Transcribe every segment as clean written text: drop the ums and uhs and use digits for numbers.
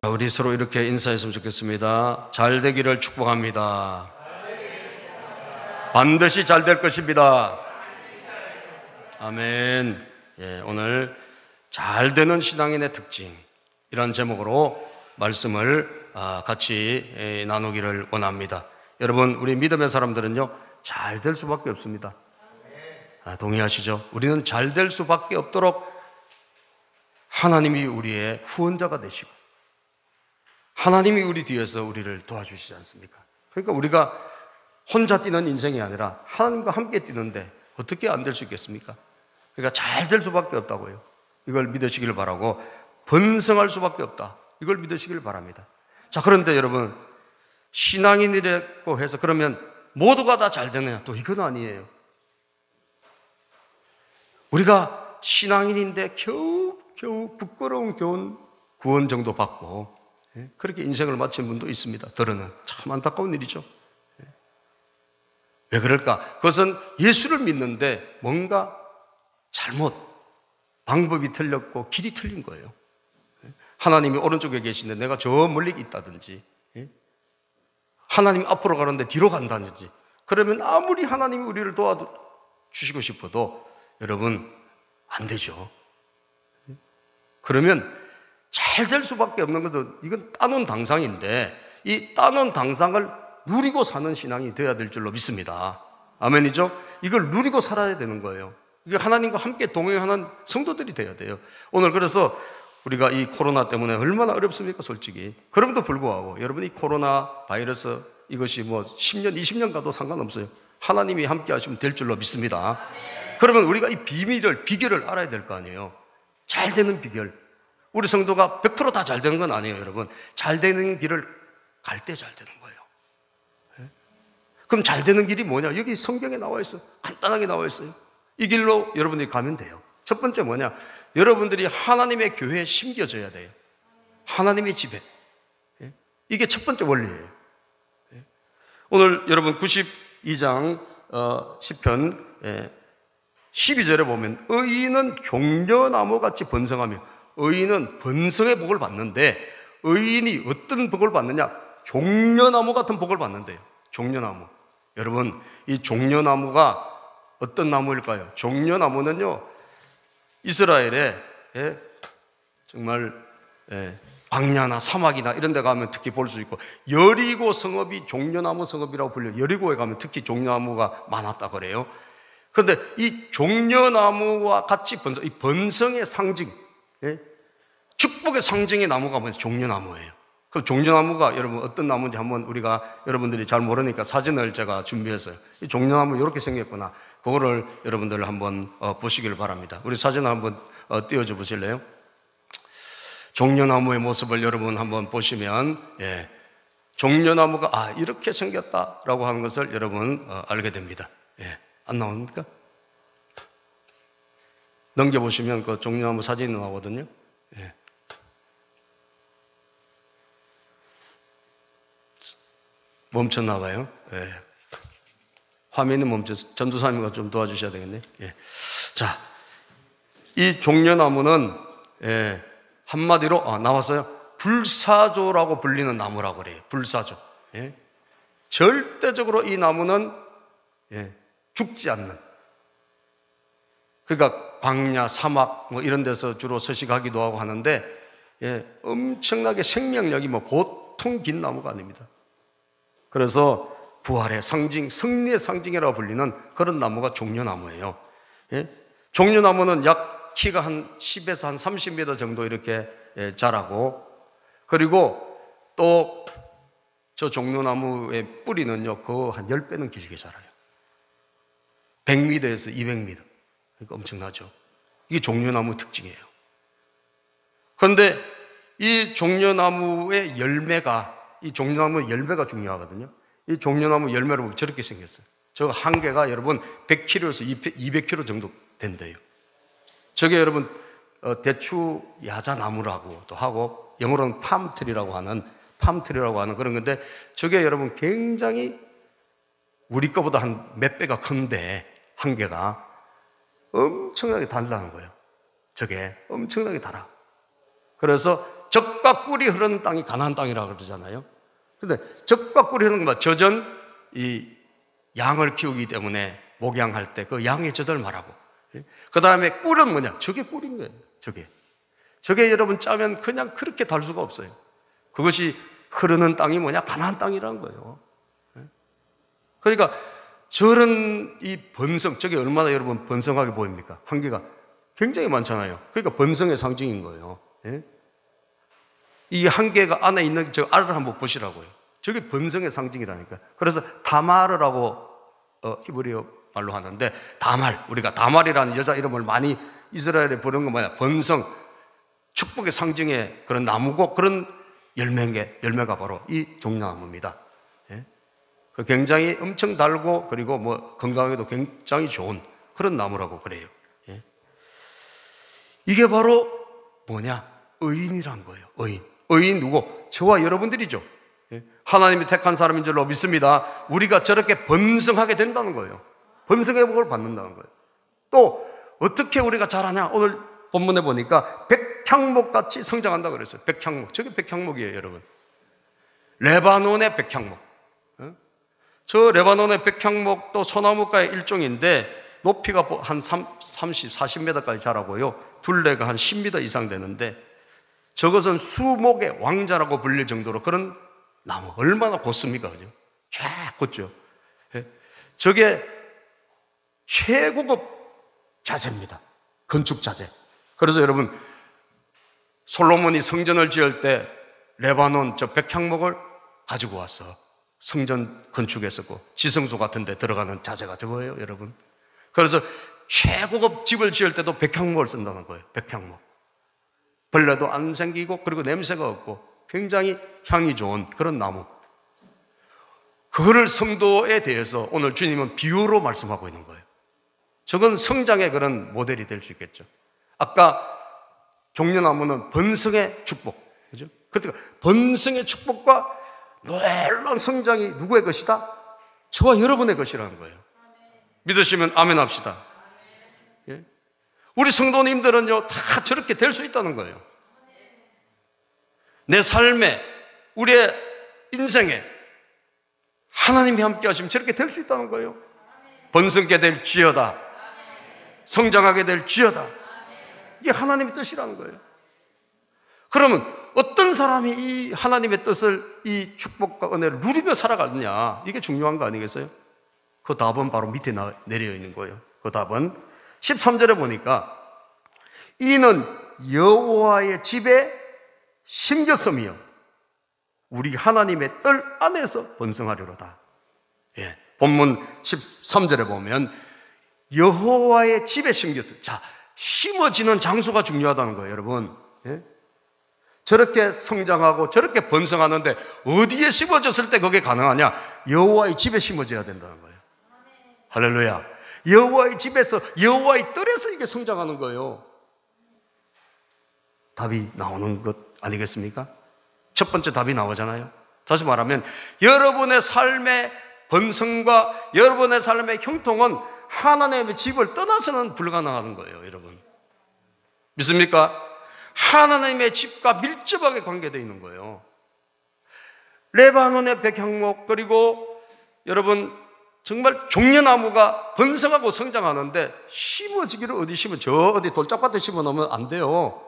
우리 서로 이렇게 인사했으면 좋겠습니다. 잘 되기를 축복합니다. 반드시 잘 될 것입니다. 아멘. 예, 오늘 잘 되는 신앙인의 특징, 이런 제목으로 말씀을 같이 나누기를 원합니다. 여러분, 우리 믿음의 사람들은요, 잘 될 수밖에 없습니다. 동의하시죠? 우리는 잘 될 수밖에 없도록 하나님이 우리의 후원자가 되시고 하나님이 우리 뒤에서 우리를 도와주시지 않습니까? 그러니까 우리가 혼자 뛰는 인생이 아니라 하나님과 함께 뛰는데 어떻게 안 될 수 있겠습니까? 그러니까 잘 될 수밖에 없다고요. 이걸 믿으시길 바라고, 번성할 수밖에 없다, 이걸 믿으시길 바랍니다. 자, 그런데 여러분, 신앙인이라고 해서 그러면 모두가 다 잘 되느냐? 또 이건 아니에요. 우리가 신앙인인데 겨우 부끄러운 구원 정도 받고 그렇게 인생을 마친 분도 있습니다. 들으는 참 안타까운 일이죠. 왜 그럴까? 그것은 예수를 믿는데 뭔가 잘못, 방법이 틀렸고 길이 틀린 거예요. 하나님이 오른쪽에 계시는데 내가 저 멀리 있다든지, 하나님이 앞으로 가는데 뒤로 간다든지, 그러면 아무리 하나님이 우리를 도와주시고 싶어도 여러분 안 되죠. 그러면 잘 될 수밖에 없는 것은, 이건 따놓은 당상인데 이 따놓은 당상을 누리고 사는 신앙이 되어야 될 줄로 믿습니다. 아멘이죠? 이걸 누리고 살아야 되는 거예요. 이게 하나님과 함께 동행하는 성도들이 되어야 돼요. 오늘 그래서 우리가 이 코로나 때문에 얼마나 어렵습니까, 솔직히. 그럼에도 불구하고 여러분, 이 코로나 바이러스 이것이 뭐 10년, 20년 가도 상관없어요. 하나님이 함께 하시면 될 줄로 믿습니다. 그러면 우리가 이 비결을 알아야 될 거 아니에요. 잘 되는 비결. 우리 성도가 100% 다 잘 되는 건 아니에요, 여러분. 잘 되는 길을 갈 때 잘 되는 거예요. 그럼 잘 되는 길이 뭐냐? 여기 성경에 나와 있어요. 간단하게 나와 있어요. 이 길로 여러분들이 가면 돼요. 첫 번째 뭐냐? 여러분들이 하나님의 교회에 심겨져야 돼요. 하나님의 집에. 이게 첫 번째 원리예요. 오늘 여러분 92장 10편 12절에 보면 의인은 종려나무같이 번성하며, 의인은 번성의 복을 받는데, 의인이 어떤 복을 받느냐? 종려나무 같은 복을 받는데요. 종려나무. 여러분, 이 종려나무가 어떤 나무일까요? 종려나무는요, 이스라엘에 정말 광야나 사막이나 이런 데 가면 특히 볼 수 있고, 여리고 성읍이 종려나무 성읍이라고 불려요. 여리고에 가면 특히 종려나무가 많았다 그래요. 그런데 이 종려나무와 같이 이 번성의 상징, 축복의 상징의 나무가 뭐냐? 종려나무예요. 그럼 종려나무가 여러분 어떤 나무인지 한번 우리가, 여러분들이 잘 모르니까 사진을 제가 준비했어요. 이 종려나무 이렇게 생겼구나. 그거를 여러분들 한번 보시길 바랍니다. 우리 사진 한번 띄워줘 보실래요? 종려나무의 모습을 여러분 한번 보시면, 종려나무가 이렇게 생겼다라고 하는 것을 여러분 알게 됩니다. 안 나옵니까? 넘겨보시면 그 종려나무 사진이 나오거든요. 멈췄나 봐요. 화면이 멈춰서 전도사님과 좀 도와주셔야 되겠네. 자, 이 종려나무는 한마디로 나왔어요. 불사조라고 불리는 나무라고 그래요. 불사조. 절대적으로 이 나무는 죽지 않는, 그러니까 광야, 사막 뭐 이런 데서 주로 서식하기도 하고 하는데, 엄청나게 생명력이 뭐 보통 긴 나무가 아닙니다. 그래서 부활의 상징, 승리의 상징이라고 불리는 그런 나무가 종려나무예요. 종려나무는 약 키가 한 10에서 한 30m 정도 이렇게 자라고, 그리고 또 저 종려나무의 뿌리는요, 그 한 10배는 길게 자라요. 100m에서 200m. 그러니까 엄청나죠. 이게 종려나무 특징이에요. 그런데 이 종려나무의 열매가, 이 종려나무 열매가 중요하거든요. 이 종려나무 열매를 보면 저렇게 생겼어요. 저 한 개가 여러분 100kg에서 200kg 정도 된대요. 저게 여러분 대추 야자나무라고도 하고, 영어로는 팜트리라고 하는 그런 건데, 저게 여러분 굉장히 우리 거보다 한 몇 배가 큰데, 한 개가 엄청나게 달다는 거예요. 저게 엄청나게 달아. 그래서 젖과 꿀이 흐르는 땅이 가나안 땅이라고 그러잖아요. 근데 젖과 꿀이 흐르는 건 젖은 이 양을 키우기 때문에 목양할 때 그 양의 젖을 말하고, 그 다음에 꿀은 뭐냐? 저게 꿀인 거예요. 저게 여러분 짜면 그냥 그렇게 달 수가 없어요. 그것이 흐르는 땅이 뭐냐? 가나안 땅이라는 거예요. 그러니까 저런 이 번성, 저게 얼마나 여러분 번성하게 보입니까? 한계가 굉장히 많잖아요. 그러니까 번성의 상징인 거예요. 이 한계가 안에 있는 저 알을 한번 보시라고요. 저게 번성의 상징이라니까. 그래서 다말이라고 히브리어 말로 하는데, 다말, 우리가 다말이라는 여자 이름을 많이 이스라엘에 부르는 건 뭐냐? 번성, 축복의 상징의 그런 나무고, 그런 열매가 바로 이 종려나무입니다. 굉장히 엄청 달고, 그리고 뭐 건강에도 굉장히 좋은 그런 나무라고 그래요. 이게 바로 뭐냐? 의인이란 거예요. 의인 누구? 저와 여러분들이죠. 하나님이 택한 사람인 줄로 믿습니다. 우리가 저렇게 번성하게 된다는 거예요. 번성의 복을 받는다는 거예요. 또 어떻게 우리가 잘하냐? 오늘 본문에 보니까 백향목같이 성장한다고 그랬어요. 백향목. 저게 백향목이에요, 여러분. 레바논의 백향목. 저 레바논의 백향목도 소나무가의 일종인데 높이가 한 30, 40m까지 자라고요. 둘레가 한 10m 이상 되는데, 저것은 수목의 왕자라고 불릴 정도로 그런 나무, 얼마나 곧습니까? 그죠? 쫙 곧죠. 저게 최고급 자재입니다. 건축 자재. 그래서 여러분, 솔로몬이 성전을 지을 때 레바논 저 백향목을 가지고 와서 성전 건축했었고, 지성소 같은 데 들어가는 자재가 저거예요, 여러분. 그래서 최고급 집을 지을 때도 백향목을 쓴다는 거예요. 백향목. 벌레도 안 생기고, 그리고 냄새가 없고, 굉장히 향이 좋은 그런 나무. 그거를 성도에 대해서 오늘 주님은 비유로 말씀하고 있는 거예요. 저건 성장의 그런 모델이 될 수 있겠죠. 아까 종려나무는 번성의 축복, 그죠? 그러니까 번성의 축복과 놀라운 성장이 누구의 것이다? 저와 여러분의 것이라는 거예요. 믿으시면 아멘 합시다. 예? 우리 성도님들은요, 다 저렇게 될 수 있다는 거예요. 내 삶에, 우리의 인생에 하나님이 함께 하시면 저렇게 될 수 있다는 거예요. 번성게 될 지어다. 성장하게 될 지어다. 이게 하나님의 뜻이라는 거예요. 그러면 어떤 사람이 이 하나님의 뜻을, 이 축복과 은혜를 누리며 살아가느냐, 이게 중요한 거 아니겠어요? 그 답은 바로 밑에 내려 있는 거예요. 그 답은 13절에 보니까 이는 여호와의 집에 심겼으며 우리 하나님의 뜰 안에서 번성하리로다. 예, 본문 13절에 보면 여호와의 집에 심겼어요. 자, 심어지는 장소가 중요하다는 거예요, 여러분. 예? 저렇게 성장하고 저렇게 번성하는데 어디에 심어졌을 때 그게 가능하냐? 여호와의 집에 심어져야 된다는 거예요. 할렐루야. 여호와의 집에서, 여호와의 뜰에서 이게 성장하는 거예요. 답이 나오는 것 아니겠습니까? 첫 번째 답이 나오잖아요. 다시 말하면 여러분의 삶의 번성과 여러분의 삶의 형통은 하나님의 집을 떠나서는 불가능한 거예요, 여러분. 믿습니까? 하나님의 집과 밀접하게 관계되어 있는 거예요. 레바논의 백향목, 그리고 여러분 정말 종려나무가 번성하고 성장하는데 심어지기를 어디 심어? 저 어디 돌짝밭에 심어 놓으면 안 돼요.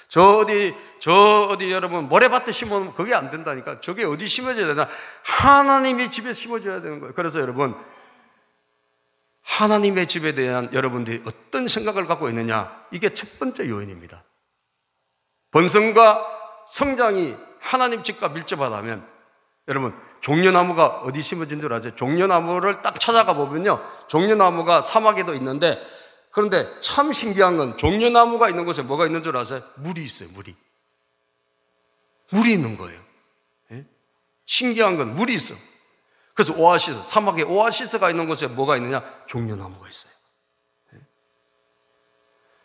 저 어디 여러분 모래밭에 심어 놓으면 그게 안 된다니까. 저게 어디 심어져야 되나? 하나님의 집에 심어져야 되는 거예요. 그래서 여러분, 하나님의 집에 대한 여러분들이 어떤 생각을 갖고 있느냐, 이게 첫 번째 요인입니다. 번성과 성장이 하나님 집과 밀접하다면, 여러분 종려나무가 어디 심어진 줄 아세요? 종려나무를 딱 찾아가 보면요, 종려나무가 사막에도 있는데, 그런데 참 신기한 건 종려나무가 있는 곳에 뭐가 있는 줄 아세요? 물이 있어요. 물이 있는 거예요. 예? 신기한 건 물이 있어요. 그래서 오아시스, 사막에 오아시스가 있는 곳에 뭐가 있느냐? 종려나무가 있어요. 예?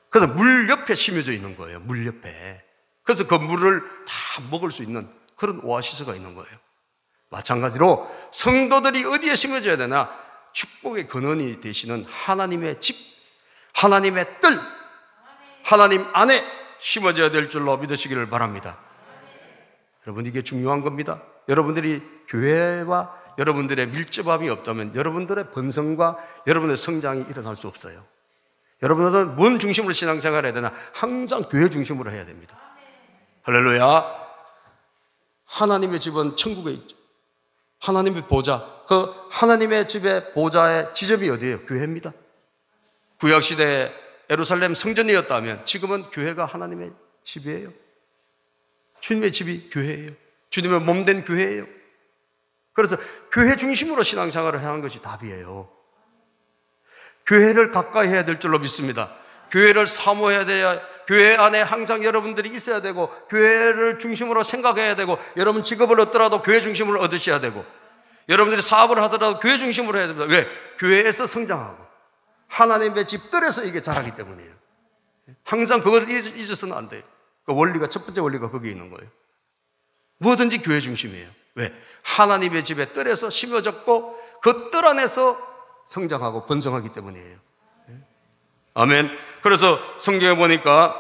그래서 물 옆에 심어져 있는 거예요. 물 옆에. 그래서 그 물을 다 먹을 수 있는 그런 오아시스가 있는 거예요. 마찬가지로 성도들이 어디에 심어져야 되나? 축복의 근원이 되시는 하나님의 집, 하나님의 뜰, 하나님 안에 심어져야 될 줄로 믿으시기를 바랍니다. 여러분, 이게 중요한 겁니다. 여러분들이 교회와 여러분들의 밀접함이 없다면 여러분들의 번성과 여러분의 성장이 일어날 수 없어요. 여러분들은 뭔 중심으로 신앙생활을 해야 되나? 항상 교회 중심으로 해야 됩니다. 할렐루야. 하나님의 집은 천국에 있죠. 하나님의 보좌, 그 하나님의 집의 보좌의 지점이 어디예요? 교회입니다. 구약시대에 예루살렘 성전이었다면 지금은 교회가 하나님의 집이에요. 주님의 집이 교회예요. 주님의 몸된 교회예요. 그래서 교회 중심으로 신앙생활을 하는 것이 답이에요. 교회를 가까이 해야 될 줄로 믿습니다. 교회를 사모해야 돼야, 교회 안에 항상 여러분들이 있어야 되고, 교회를 중심으로 생각해야 되고, 여러분 직업을 얻더라도 교회 중심으로 얻으셔야 되고, 여러분들이 사업을 하더라도 교회 중심으로 해야 됩니다. 왜? 교회에서 성장하고 하나님의 집들에서 이게 자라기 때문이에요. 항상 그걸 잊어서는 안 돼요. 그 원리가, 첫 번째 원리가 거기에 있는 거예요. 뭐든지 교회 중심이에요. 왜? 하나님의 집의 뜰에서 심어졌고 그 뜰 안에서 성장하고 번성하기 때문이에요. 아멘. 그래서 성경에 보니까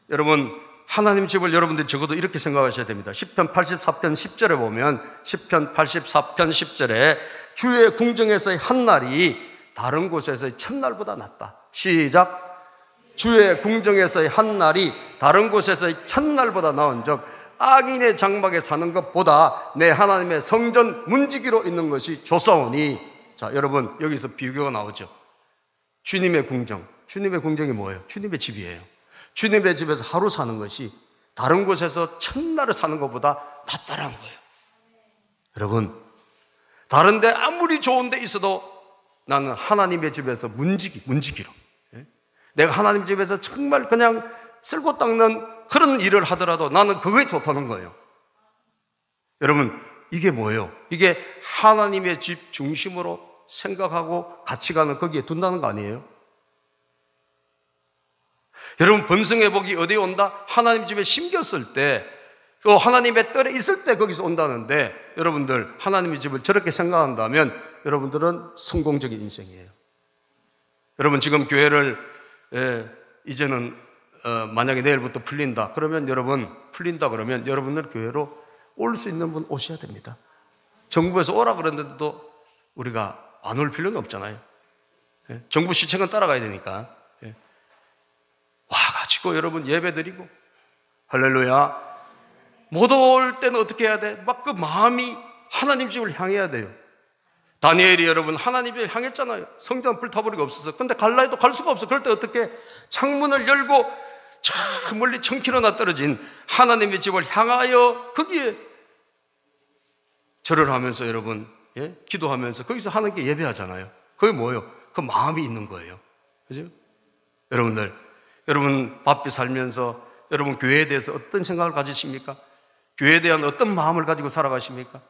여러분, 하나님 집을 여러분들이 적어도 이렇게 생각하셔야 됩니다. 시편 84편 10절에 보면, 시편 84편 10절에 주의 궁정에서의 한 날이 다른 곳에서의 첫날보다 낫다. 시작. 주의 궁정에서의 한 날이 다른 곳에서의 첫날보다 나은 즉 악인의 장막에 사는 것보다 내 하나님의 성전 문지기로 있는 것이 좋사오니. 자, 여러분, 여기서 비교가 나오죠. 주님의 궁정. 주님의 궁정이 뭐예요? 주님의 집이에요. 주님의 집에서 하루 사는 것이 다른 곳에서 첫날을 사는 것보다 낫다라는 거예요. 여러분, 다른 데 아무리 좋은 데 있어도 나는 하나님의 집에서 문지기로, 내가 하나님 집에서 정말 그냥 쓸고 닦는 그런 일을 하더라도 나는 그게 좋다는 거예요. 여러분, 이게 뭐예요? 이게 하나님의 집 중심으로 생각하고 가치관을 거기에 둔다는 거 아니에요? 여러분, 번성의 복이 어디에 온다? 하나님 집에 심겼을 때, 그 하나님의 뜰에 있을 때 거기서 온다는데, 여러분들 하나님의 집을 저렇게 생각한다면 여러분들은 성공적인 인생이에요. 여러분, 지금 교회를 이제는 만약에 내일부터 풀린다 그러면 여러분들 교회로 올 수 있는 분 오셔야 됩니다. 정부에서 오라 그랬는데도 우리가 안 올 필요는 없잖아요. 정부 시책은 따라가야 되니까 와가지고 여러분 예배드리고, 할렐루야. 못 올 때는 어떻게 해야 돼? 막 그 마음이 하나님 집을 향해야 돼요. 다니엘이 여러분 하나님 집을 향했잖아요. 성전 불타버리가 없어서. 근데 갈라 해도 갈 수가 없어. 그럴 때 어떻게? 창문을 열고 저 멀리 1000km나 떨어진 하나님의 집을 향하여 거기에 절을 하면서 여러분, 기도하면서 거기서 하나님께 예배하잖아요. 그게 뭐예요? 그 마음이 있는 거예요. 그죠? 여러분 바삐 살면서 여러분 교회에 대해서 어떤 생각을 가지십니까? 교회에 대한 어떤 마음을 가지고 살아가십니까?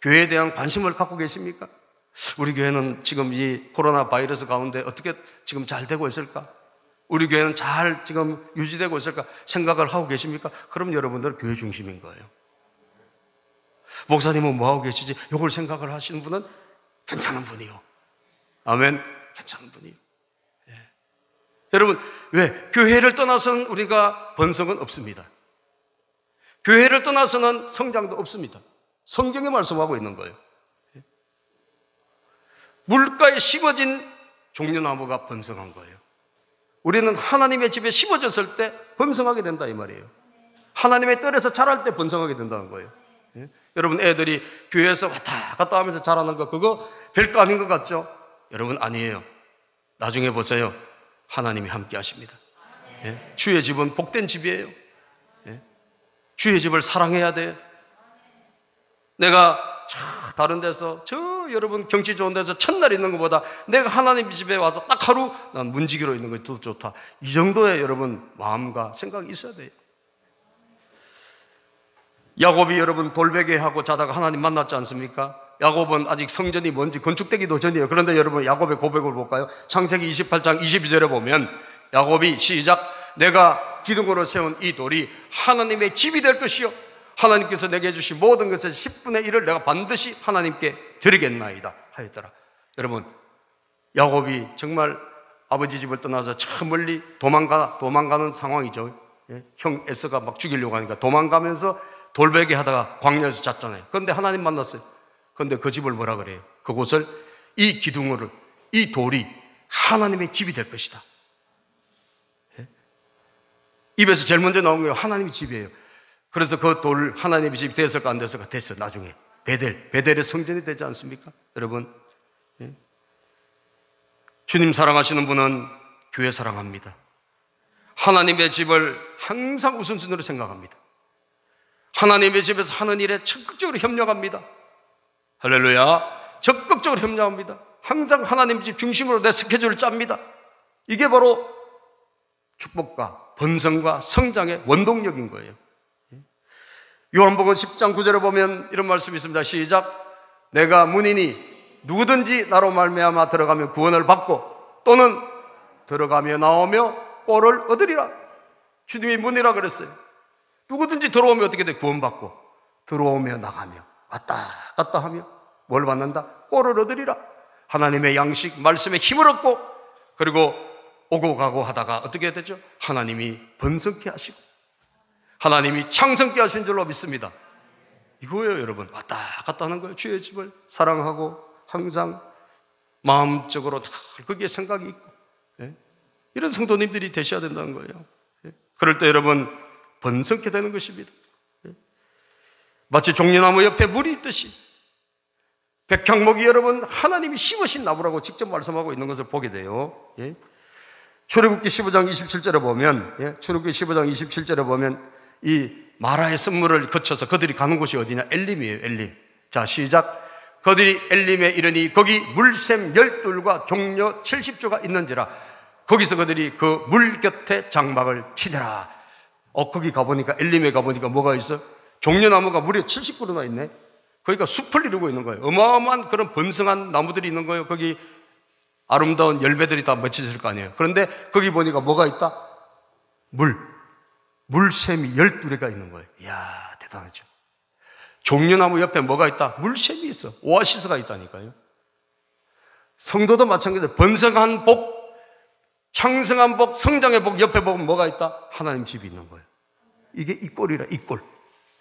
교회에 대한 관심을 갖고 계십니까? 우리 교회는 지금 이 코로나 바이러스 가운데 어떻게 지금 잘 되고 있을까? 우리 교회는 잘 지금 유지되고 있을까? 생각을 하고 계십니까? 그럼 여러분들 교회 중심인 거예요. 목사님은 뭐하고 계시지? 이걸 생각을 하시는 분은 괜찮은 분이요. 아멘. 괜찮은 분이요. 여러분, 왜? 교회를 떠나서는 우리가 번성은 없습니다. 교회를 떠나서는 성장도 없습니다. 성경이 말씀하고 있는 거예요. 물가에 심어진 종려나무가 번성한 거예요. 우리는 하나님의 집에 심어졌을 때 번성하게 된다 이 말이에요. 하나님의 뜰에서 자랄 때 번성하게 된다는 거예요. 여러분, 애들이 교회에서 왔다 갔다 하면서 자라는 거 그거 별거 아닌 것 같죠? 여러분, 아니에요. 나중에 보세요. 하나님이 함께 하십니다. 주의 집은 복된 집이에요. 주의 집을 사랑해야 돼요. 내가 다른 데서 여러분 경치 좋은 데서 첫날 있는 것보다 내가 하나님 집에 와서 딱 하루 난 문지기로 있는 것이 더 좋다. 이 정도의 여러분 마음과 생각이 있어야 돼요. 야곱이 여러분 돌베개하고 자다가 하나님 만났지 않습니까? 야곱은 아직 성전이 뭔지 건축되기도 전이에요. 그런데 여러분 야곱의 고백을 볼까요? 창세기 28장 22절에 보면 야곱이 시작, 내가 기둥으로 세운 이 돌이 하나님의 집이 될 것이요 하나님께서 내게 주신 모든 것의 10분의 1을 내가 반드시 하나님께 드리겠나이다 하였더라. 여러분, 야곱이 정말 아버지 집을 떠나서 저 멀리 도망가는 상황이죠. 예? 형 에서가 막 죽이려고 하니까 도망가면서 돌베개 하다가 광야에서 잤잖아요. 그런데 하나님 만났어요. 그런데 그 집을 뭐라 그래요? 그곳을 이 기둥으로, 이 돌이 하나님의 집이 될 것이다. 예? 입에서 제일 먼저 나온 거예요. 하나님의 집이에요. 그래서 그 돌 하나님의 집이 됐을까 안 됐을까? 됐어요. 나중에 베델의 성전이 되지 않습니까? 여러분, 예? 주님 사랑하시는 분은 교회 사랑합니다. 하나님의 집을 항상 우선순위로 생각합니다. 하나님의 집에서 하는 일에 적극적으로 협력합니다. 할렐루야. 적극적으로 협력합니다. 항상 하나님의 집 중심으로 내 스케줄을 짭니다. 이게 바로 축복과 번성과 성장의 원동력인 거예요. 요한복음 10장 9절에 보면 이런 말씀이 있습니다. 시작. 내가 문이니 누구든지 나로 말미암아 들어가면 구원을 받고 또는 들어가며 나오며 꼴을 얻으리라. 주님이 문이라 그랬어요. 누구든지 들어오면 어떻게 돼? 구원받고 들어오며 나가며 왔다 갔다 하며 뭘 받는다? 꼴을 얻으리라. 하나님의 양식 말씀에 힘을 얻고 그리고 오고 가고 하다가 어떻게 되죠? 하나님이 번성케 하시고 하나님이 창성케 하신 줄로 믿습니다. 이거예요, 여러분. 왔다 갔다 하는 거예요. 주의 집을 사랑하고 항상 마음적으로 다 거기에 생각이 있고, 예? 이런 성도님들이 되셔야 된다는 거예요. 예? 그럴 때 여러분 번성케 되는 것입니다. 예? 마치 종려나무 옆에 물이 있듯이 백향목이 여러분 하나님이 심으신 나무라고 직접 말씀하고 있는 것을 보게 돼요. 예? 출애굽기 15장 27절에 보면, 예? 출애굽기 15장 27절에 보면 이 마라의 선물을 거쳐서 그들이 가는 곳이 어디냐? 엘림이에요. 엘림. 자, 시작. 그들이 엘림에 이르니 거기 물샘 12과 종려 70조가 있는지라. 거기서 그들이 그 물 곁에 장막을 치더라. 거기 가보니까, 엘림에 가보니까 뭐가 있어? 종려나무가 무려 70그루나 있네. 거기가 숲을 이루고 있는 거예요. 어마어마한 그런 번성한 나무들이 있는 거예요. 거기 아름다운 열매들이 다 맺혀질 거 아니에요. 그런데 거기 보니까 뭐가 있다? 물샘이 12개가 있는 거예요. 이야, 대단하죠. 종려나무 옆에 뭐가 있다? 물샘이 있어. 오아시스가 있다니까요. 성도도 마찬가지로 번성한 복, 창성한 복, 성장의 복 옆에 보면 뭐가 있다? 하나님 집이 있는 거예요. 이게 이 꼴이라, 이 꼴.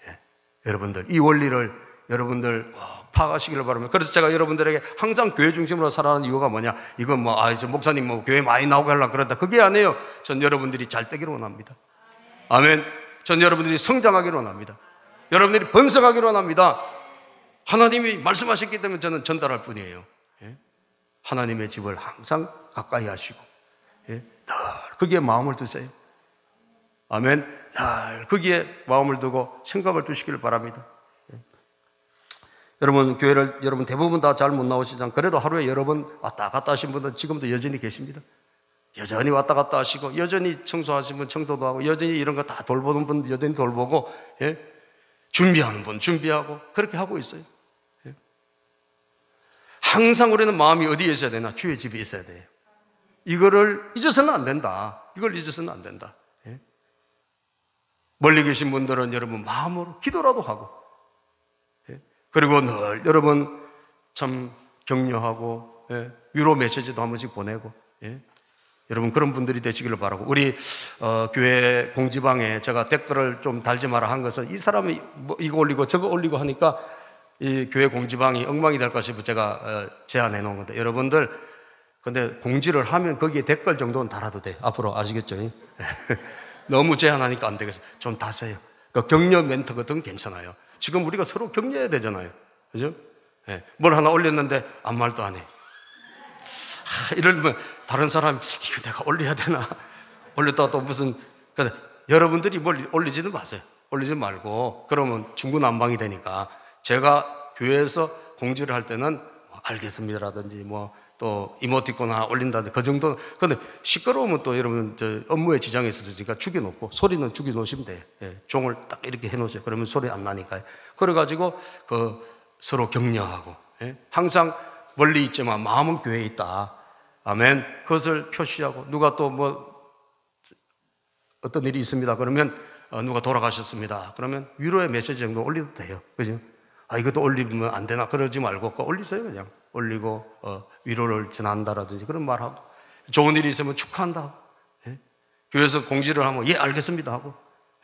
예. 여러분들, 이 원리를 여러분들 파악하시기를 바랍니다. 그래서 제가 여러분들에게 항상 교회 중심으로 살아가는 이유가 뭐냐? 이건 저 목사님 교회 많이 나오게 하려고 그런다. 그게 아니에요. 전 여러분들이 잘 되기를 원합니다. 아멘. 전 여러분들이 성장하기를 원합니다. 여러분들이 번성하기를 원합니다. 하나님이 말씀하셨기 때문에 저는 전달할 뿐이에요. 예? 하나님의 집을 항상 가까이 하시고, 예? 늘 거기에 마음을 두세요. 아멘. 늘 거기에 마음을 두고 생각을 두시기를 바랍니다. 예? 여러분, 교회를 여러분 대부분 다 잘 못 나오시잖아요. 그래도 하루에 여러 번 왔다 갔다 하신 분들 지금도 여전히 계십니다. 여전히 왔다 갔다 하시고, 여전히 청소하신 분 청소도 하고, 여전히 이런 거 다 돌보는 분 여전히 돌보고, 예? 준비하는 분 준비하고, 그렇게 하고 있어요. 예? 항상 우리는 마음이 어디에 있어야 되나? 주의 집에 있어야 돼요. 이거를 잊어서는 안 된다. 이걸 잊어서는 안 된다. 예? 멀리 계신 분들은 여러분 마음으로 기도라도 하고, 예? 그리고 늘 여러분 참 격려하고, 예? 위로 메시지도 한 번씩 보내고, 예? 여러분 그런 분들이 되시기를 바라고, 우리 교회 공지방에 제가 댓글을 좀 달지 마라 한 것은 이 사람이 이거 올리고 저거 올리고 하니까 이 교회 공지방이 엉망이 될까 싶어 제가 제안해 놓은 건데, 여러분들 근데 공지를 하면 거기에 댓글 정도는 달아도 돼. 앞으로 아시겠죠? 너무 제한하니까 안 되겠어요. 좀 다세요. 그 격려 멘트 같은 건 괜찮아요. 지금 우리가 서로 격려해야 되잖아요. 그죠? 네. 뭘 하나 올렸는데 아무 말도 안 해. 이러면 다른 사람이 이거 내가 올려야 되나? 올렸다가 또 무슨, 여러분들이 뭘 올리지는 마세요. 올리지 말고, 그러면 중구난방이 되니까 제가 교회에서 공지를 할 때는 알겠습니다라든지 또 이모티콘 하나 올린다든지 그 정도. 근데 시끄러우면 또 여러분 업무에 지장이 있으니까 죽여놓고, 소리는 죽여놓으시면 돼요. 예, 종을 딱 이렇게 해놓으세요. 그러면 소리 안 나니까요. 그래가지고 서로 격려하고, 예? 항상 멀리 있지만 마음은 교회에 있다. 아멘. 그것을 표시하고, 누가 또 어떤 일이 있습니다. 그러면 누가 돌아가셨습니다. 그러면 위로의 메시지 정도 올려도 돼요. 그죠? 이것도 올리면 안 되나? 그러지 말고 올리세요. 그냥 올리고 위로를 전한다라든지 그런 말하고. 좋은 일이 있으면 축하한다 하고, 예? 교회에서 공지를 하면 예 알겠습니다 하고,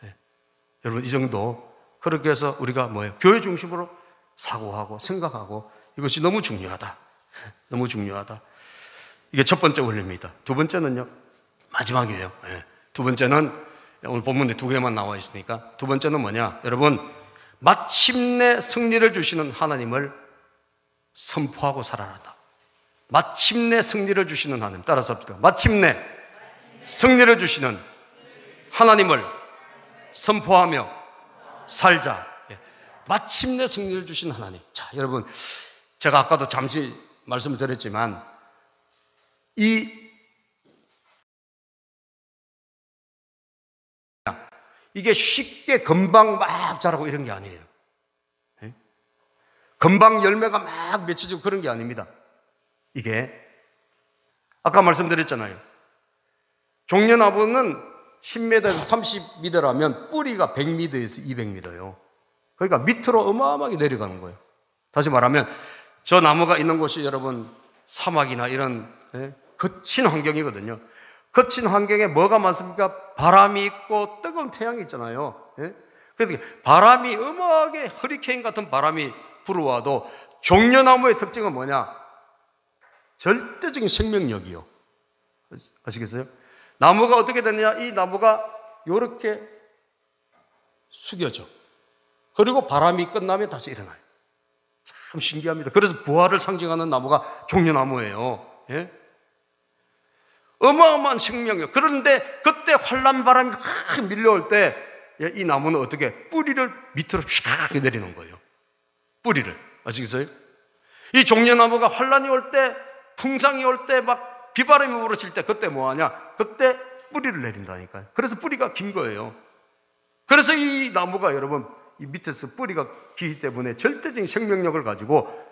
예? 여러분 이 정도 그렇게 해서 우리가 뭐예요? 교회 중심으로 사고하고 생각하고 이것이 너무 중요하다. 너무 중요하다. 이게 첫 번째 원리입니다. 두 번째는요, 마지막이에요. 예. 두 번째는 오늘 본문에 두 개만 나와 있으니까 두 번째는 뭐냐? 여러분, 마침내 승리를 주시는 하나님을 선포하고 살아라. 마침내 승리를 주시는 하나님. 따라서 합시다. 마침내 승리를 주시는 하나님을 선포하며 살자. 예. 마침내 승리를 주신 하나님. 자, 여러분, 제가 아까도 잠시 말씀을 드렸지만 이게 쉽게 금방 막 자라고 이런 게 아니에요. 예? 금방 열매가 막 맺혀지고 그런 게 아닙니다. 이게 아까 말씀드렸잖아요. 종려나무는 10m에서 30m라면 뿌리가 100m에서 200m예요. 그러니까 밑으로 어마어마하게 내려가는 거예요. 다시 말하면 저 나무가 있는 곳이 여러분 사막이나 이런 거친 환경이거든요. 거친 환경에 뭐가 많습니까? 바람이 있고 뜨거운 태양이 있잖아요. 그래서 바람이 어마하게 허리케인 같은 바람이 불어와도 종려나무의 특징은 뭐냐? 절대적인 생명력이요. 아시겠어요? 나무가 어떻게 되느냐? 이 나무가 이렇게 숙여져. 그리고 바람이 끝나면 다시 일어나요. 참 신기합니다. 그래서 부활을 상징하는 나무가 종려나무예요. 예? 어마어마한 생명력. 그런데 그때 환란 바람이 확 밀려올 때 이 나무는 어떻게 뿌리를 밑으로 쫙 내리는 거예요. 뿌리를. 아시겠어요? 이 종려나무가 환란이 올 때, 풍상이 올 때, 막 비바람이 불어칠 때 그때 뭐하냐? 그때 뿌리를 내린다니까요. 그래서 뿌리가 긴 거예요. 그래서 이 나무가 여러분 이 밑에서 뿌리가 기기 때문에 절대적인 생명력을 가지고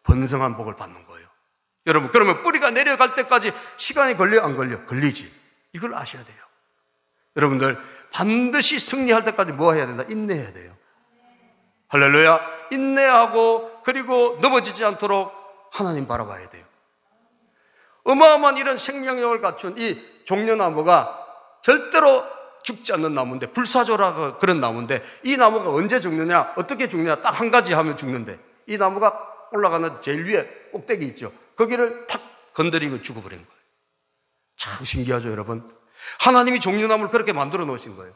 번성한 복을 받는 거예요. 여러분, 그러면 뿌리가 내려갈 때까지 시간이 걸려 안 걸려? 걸리지. 이걸 아셔야 돼요. 여러분들 반드시 승리할 때까지 뭐 해야 된다? 인내해야 돼요. 할렐루야. 인내하고 그리고 넘어지지 않도록 하나님 바라봐야 돼요. 어마어마한 이런 생명력을 갖춘 이 종려나무가 절대로 죽지 않는 나무인데, 불사조라 그런 나무인데, 이 나무가 언제 죽느냐? 어떻게 죽느냐? 딱 한 가지 하면 죽는데, 이 나무가 올라가는 제일 위에 꼭대기 있죠. 거기를 탁 건드리면 죽어버린 거예요. 참 신기하죠, 여러분? 하나님이 종려나무를 그렇게 만들어 놓으신 거예요.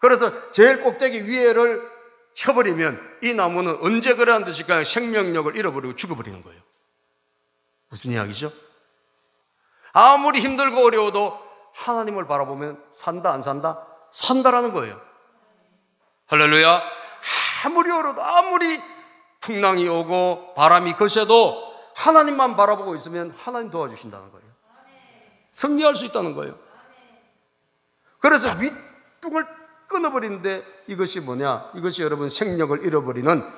그래서 제일 꼭대기 위에를 쳐버리면 이 나무는 언제 그러한 듯이 그냥 생명력을 잃어버리고 죽어버리는 거예요. 무슨 이야기죠? 아무리 힘들고 어려워도 하나님을 바라보면 산다 안 산다? 산다라는 거예요. 할렐루야. 아무리 어려워도 아무리 풍랑이 오고 바람이 거셔도 하나님만 바라보고 있으면 하나님 도와주신다는 거예요. 승리할 수 있다는 거예요. 그래서 윗둥을 끊어버리는데 이것이 뭐냐? 이것이 여러분 생력을 잃어버리는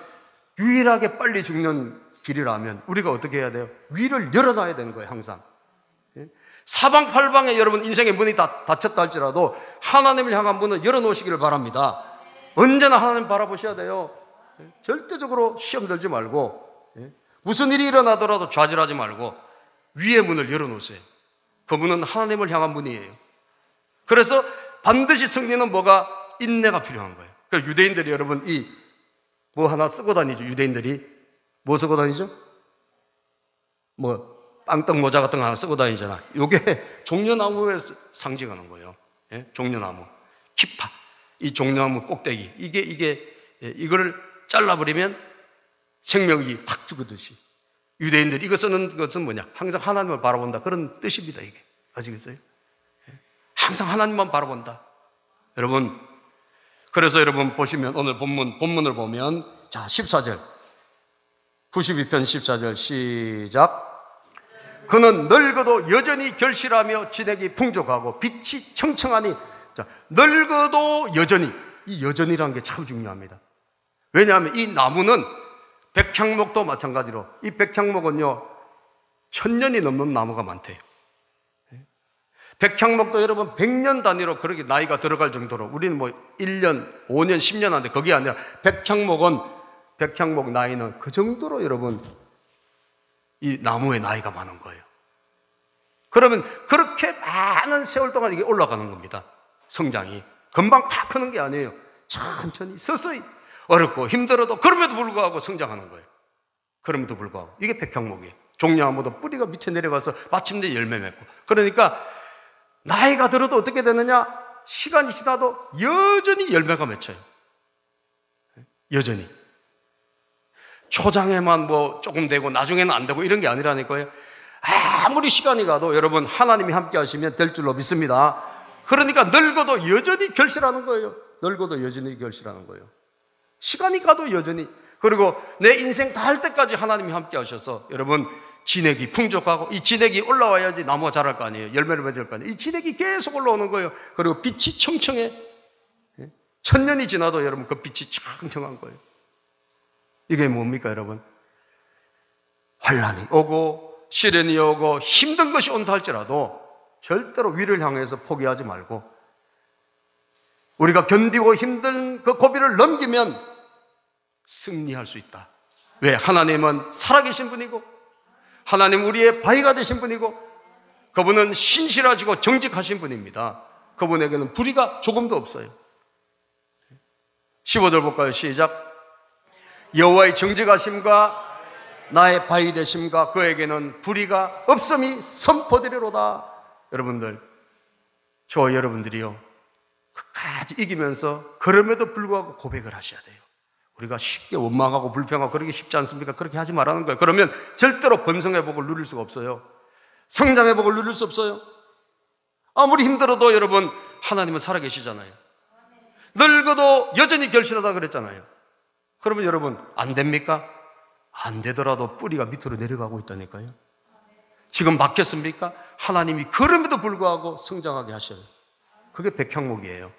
유일하게 빨리 죽는 길이라면 우리가 어떻게 해야 돼요? 위를 열어놔야 되는 거예요. 항상. 사방팔방에 여러분 인생의 문이 다 닫혔다 할지라도 하나님을 향한 문을 열어놓으시기를 바랍니다. 언제나 하나님 바라보셔야 돼요. 절대적으로 시험 들지 말고 무슨 일이 일어나더라도 좌절하지 말고 위의 문을 열어놓으세요. 그 문은 하나님을 향한 문이에요. 그래서 반드시 승리는 뭐가? 인내가 필요한 거예요. 그러니까 유대인들이 여러분 이 뭐 하나 쓰고 다니죠. 유대인들이 뭐 쓰고 다니죠? 뭐 빵떡 모자 같은 거 하나 쓰고 다니잖아. 이게 종려나무에 상징하는 거예요. 예? 종려나무, 키파, 이 종려나무 꼭대기, 이거를 잘라버리면 생명이 확 죽었듯이. 유대인들이 이거 쓰는 것은 뭐냐? 항상 하나님을 바라본다. 그런 뜻입니다, 이게. 아시겠어요? 항상 하나님만 바라본다. 여러분, 그래서 여러분 보시면 오늘 본문을 보면 자, 14절. 92편 14절 시작. 그는 늙어도 여전히 결실하며 진액이 풍족하고 빛이 청청하니. 자, 늙어도 여전히. 이 여전이라는 게 참 중요합니다. 왜냐하면 이 나무는 백향목도 마찬가지로 이 백향목은요 1000년이 넘는 나무가 많대요. 백향목도 여러분 100년 단위로 그렇게 나이가 들어갈 정도로, 우리는 뭐 1년, 5년, 10년 하는데 그게 아니라 백향목 나이는 그 정도로 여러분 이 나무의 나이가 많은 거예요. 그러면 그렇게 많은 세월 동안 이게 올라가는 겁니다. 성장이. 금방 팍 크는 게 아니에요. 천천히 서서히 어렵고 힘들어도 그럼에도 불구하고 성장하는 거예요. 그럼에도 불구하고 이게 백향목이에요. 종려나무도 뿌리가 밑에 내려가서 마침내 열매 맺고. 그러니까 나이가 들어도 어떻게 되느냐? 시간이 지나도 여전히 열매가 맺혀요. 여전히. 초장에만 뭐 조금 되고 나중에는 안 되고 이런 게 아니라니까요. 아무리 시간이 가도 여러분 하나님이 함께 하시면 될 줄로 믿습니다. 그러니까 늙어도 여전히 결실하는 거예요. 늙어도 여전히 결실하는 거예요. 시간이 가도 여전히. 그리고 내 인생 다 할 때까지 하나님이 함께 하셔서 여러분 진액이 풍족하고 이 진액이 올라와야지 나무가 자랄 거 아니에요. 열매를 맺을 거 아니에요. 이 진액이 계속 올라오는 거예요. 그리고 빛이 청청해. 1000년이 지나도 여러분 그 빛이 청청한 거예요. 이게 뭡니까 여러분? 환난이 오고 시련이 오고 힘든 것이 온다 할지라도 절대로 위를 향해서 포기하지 말고 우리가 견디고 힘든 그 고비를 넘기면 승리할 수 있다. 왜? 하나님은 살아계신 분이고 하나님 우리의 바위가 되신 분이고 그분은 신실하시고 정직하신 분입니다. 그분에게는 불의가 조금도 없어요. 15절 볼까요? 시작. 여호와의 정직하심과 나의 바위 되심과 그에게는 불의가 없음이 선포되리로다. 여러분들, 저와 여러분들이요 끝까지 이기면서 그럼에도 불구하고 고백을 하셔야 돼요. 우리가 쉽게 원망하고 불평하고 그러기 쉽지 않습니까? 그렇게 하지 말라는 거예요. 그러면 절대로 번성의 복을 누릴 수가 없어요. 성장의 복을 누릴 수 없어요. 아무리 힘들어도 여러분 하나님은 살아계시잖아요. 늙어도 여전히 결실하다 그랬잖아요. 그러면 여러분 안 됩니까? 안 되더라도 뿌리가 밑으로 내려가고 있다니까요. 지금 막혔습니까? 하나님이 그럼에도 불구하고 성장하게 하셔요. 그게 백향목이에요.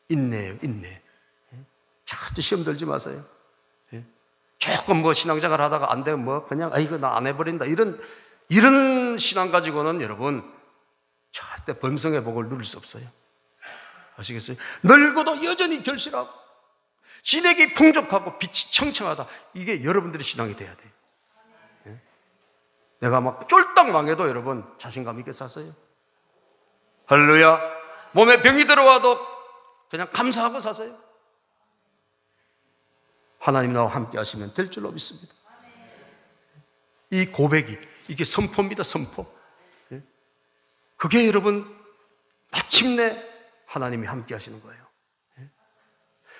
인내예요, 인내. 절대 시험 들지 마세요. 조금 뭐 신앙생활 하다가 안 되면 뭐 그냥 이거 나 안 해버린다 이런 신앙 가지고는 여러분 절대 번성의 복을 누릴 수 없어요. 아시겠어요? 늙어도 여전히 결실하고 진액이 풍족하고 빛이 청청하다. 이게 여러분들의 신앙이 돼야 돼요. 내가 막 쫄딱 망해도 여러분 자신감 있게 사세요. 할렐루야. 몸에 병이 들어와도 그냥 감사하고 사세요. 하나님 나와 함께 하시면 될 줄로 믿습니다. 이 고백이 이게 선포입니다. 선포. 그게 여러분 마침내 하나님이 함께 하시는 거예요.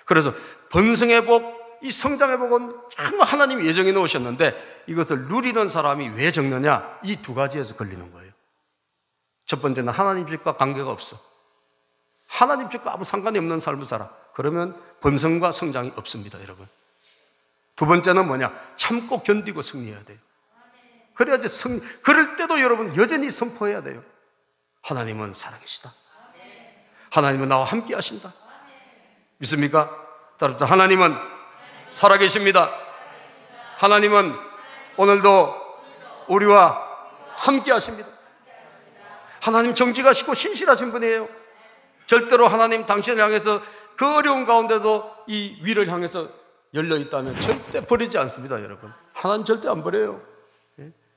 그래서 번성의 복, 이 성장의 복은 정말 하나님이 예정해 놓으셨는데 이것을 누리는 사람이 왜 적느냐? 이 두 가지에서 걸리는 거예요. 첫 번째는 하나님 뜻과 관계가 없어. 하나님 뜻과 아무 상관이 없는 삶을 살아. 그러면 번성과 성장이 없습니다, 여러분. 두 번째는 뭐냐? 참고 견디고 승리해야 돼요. 그래야지 그럴 때도 여러분 여전히 선포해야 돼요. 하나님은 살아계시다. 하나님은 나와 함께 하신다. 믿습니까? 따라서 하나님은 살아계십니다. 하나님은 오늘도 우리와 함께 하십니다. 하나님 정직하시고 신실하신 분이에요. 절대로 하나님 당신을 향해서 그 어려운 가운데도 이 위를 향해서 열려있다면 절대 버리지 않습니다, 여러분. 하나님 절대 안 버려요.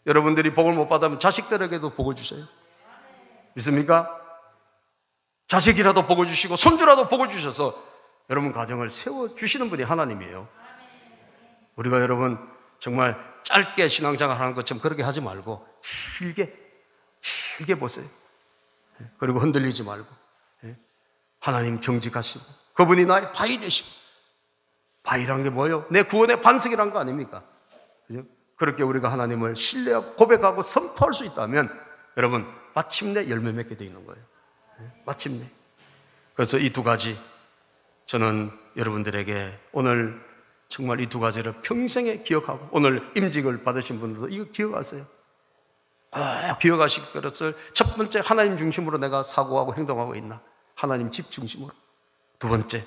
여러분들이 복을 못 받으면 자식들에게도 복을 주세요. 믿습니까? 자식이라도 복을 주시고 손주라도 복을 주셔서 여러분 가정을 세워주시는 분이 하나님이에요. 우리가 여러분 정말 짧게 신앙생활 하는 것처럼 그렇게 하지 말고 길게 보세요. 그리고 흔들리지 말고 하나님 정직하시고 그분이 나의 바위 되시고, 바위란 게 뭐예요? 내 구원의 반석이란 거 아닙니까? 그죠? 그렇게 우리가 하나님을 신뢰하고 고백하고 선포할 수 있다면 여러분 마침내 열매 맺게 되어 있는 거예요. 마침내. 그래서 이 두 가지 저는 여러분들에게 오늘 정말 이 두 가지를 평생에 기억하고, 오늘 임직을 받으신 분들도 이거 기억하세요. 기억하실 것을 첫 번째, 하나님 중심으로 내가 사고하고 행동하고 있나? 하나님 집 중심으로. 두 번째,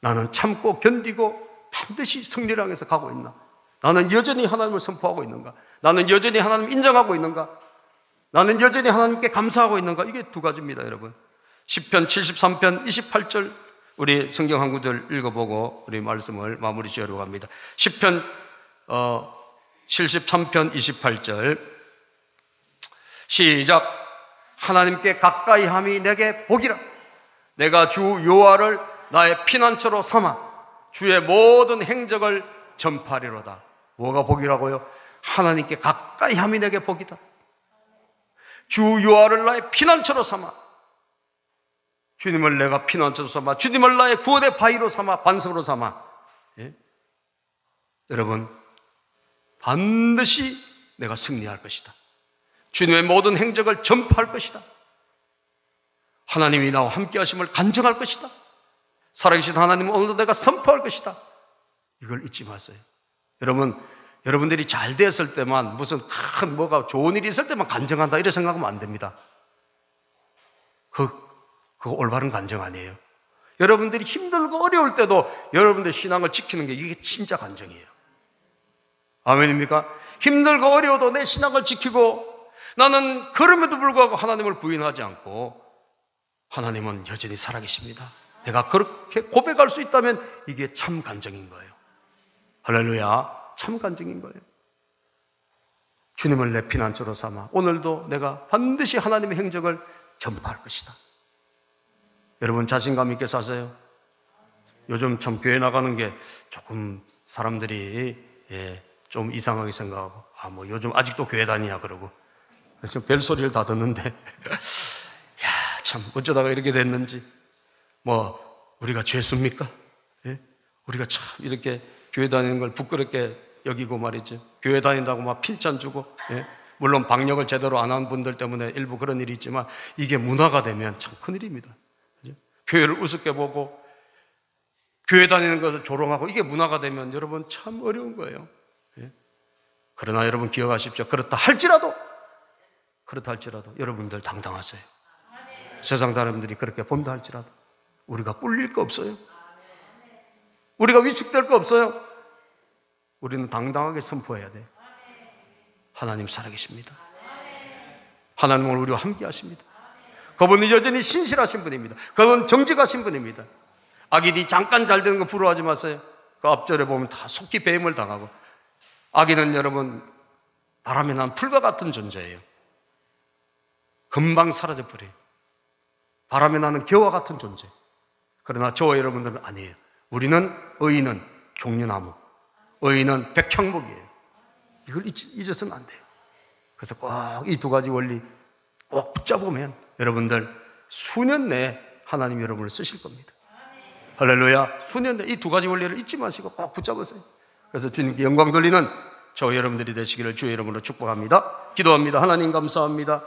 나는 참고 견디고 반드시 승리를 향해서 가고 있나? 나는 여전히 하나님을 선포하고 있는가? 나는 여전히 하나님을 인정하고 있는가? 나는 여전히 하나님께 감사하고 있는가? 이게 두 가지입니다, 여러분. 시편 73편 28절 우리 성경 한 구절 읽어보고 우리 말씀을 마무리 지으려고 합니다. 시편 73편 28절 시작. 하나님께 가까이 함이 내게 복이라. 내가 주 여호와를 나의 피난처로 삼아 주의 모든 행적을 전파하리로다. 뭐가 복이라고요? 하나님께 가까이 함이 내게 복이다. 주 여호와를 나의 피난처로 삼아, 주님을 내가 피난처로 삼아, 주님을 나의 구원의 바위로 삼아, 반석으로 삼아. 예? 여러분, 반드시 내가 승리할 것이다. 주님의 모든 행적을 전파할 것이다. 하나님이 나와 함께 하심을 간증할 것이다. 살아계신 하나님은 오늘도 내가 선포할 것이다. 이걸 잊지 마세요. 여러분, 여러분들이 잘 됐을 때만, 무슨 큰 뭐가 좋은 일이 있을 때만 간증한다 이렇게 생각하면 안 됩니다. 그거 올바른 간증 아니에요. 여러분들이 힘들고 어려울 때도 여러분들 신앙을 지키는 게 이게 진짜 간증이에요. 아멘입니까? 힘들고 어려워도 내 신앙을 지키고, 나는 그럼에도 불구하고 하나님을 부인하지 않고, 하나님은 여전히 살아계십니다. 내가 그렇게 고백할 수 있다면 이게 참 간증인 거예요. 할렐루야. 참 간증인 거예요. 주님을 내 피난처로 삼아 오늘도 내가 반드시 하나님의 행적을 전파할 것이다. 여러분, 자신감 있게 사세요. 요즘 참 교회 나가는 게 조금 사람들이 좀 이상하게 생각하고, 뭐 요즘 아직도 교회 다니냐 그러고, 그래서 별소리를 다 듣는데 야, 참 어쩌다가 이렇게 됐는지. 뭐 우리가 죄수입니까? 예? 우리가 참 이렇게 교회 다니는 걸 부끄럽게 여기고 말이죠. 교회 다닌다고 막 핀잔 주고, 예? 물론 방역을 제대로 안 한 분들 때문에 일부 그런 일이 있지만, 이게 문화가 되면 참 큰일입니다. 그죠? 교회를 우습게 보고 교회 다니는 것을 조롱하고, 이게 문화가 되면 여러분 참 어려운 거예요. 예? 그러나 여러분 기억하십시오. 그렇다 할지라도 여러분들 당당하세요. 세상 사람들이 그렇게 본다 할지라도 우리가 꿀릴 거 없어요. 우리가 위축될 거 없어요. 우리는 당당하게 선포해야 돼. 하나님 살아계십니다. 하나님은 우리와 함께 하십니다. 그분은 여전히 신실하신 분입니다. 그분은 정직하신 분입니다. 악인이 잠깐 잘 되는 거 부러워하지 마세요. 그 앞절에 보면 다 속히 배임을 당하고, 악인은 여러분 바람에 난 풀과 같은 존재예요. 금방 사라져버려요. 바람에 나는 겨와 같은 존재. 그러나 저와 여러분들은 아니에요. 우리는, 의인은 종려나무, 의인은 백향목이에요. 이걸 잊어서는 안 돼요. 그래서 꼭 이 두 가지 원리 꼭 붙잡으면 여러분들 수년 내에 하나님 여러분을 쓰실 겁니다. 할렐루야. 수년 내에 이 두 가지 원리를 잊지 마시고 꼭 붙잡으세요. 그래서 주님께 영광 돌리는 저와 여러분들이 되시기를 주의 이름으로 축복합니다. 기도합니다. 하나님 감사합니다.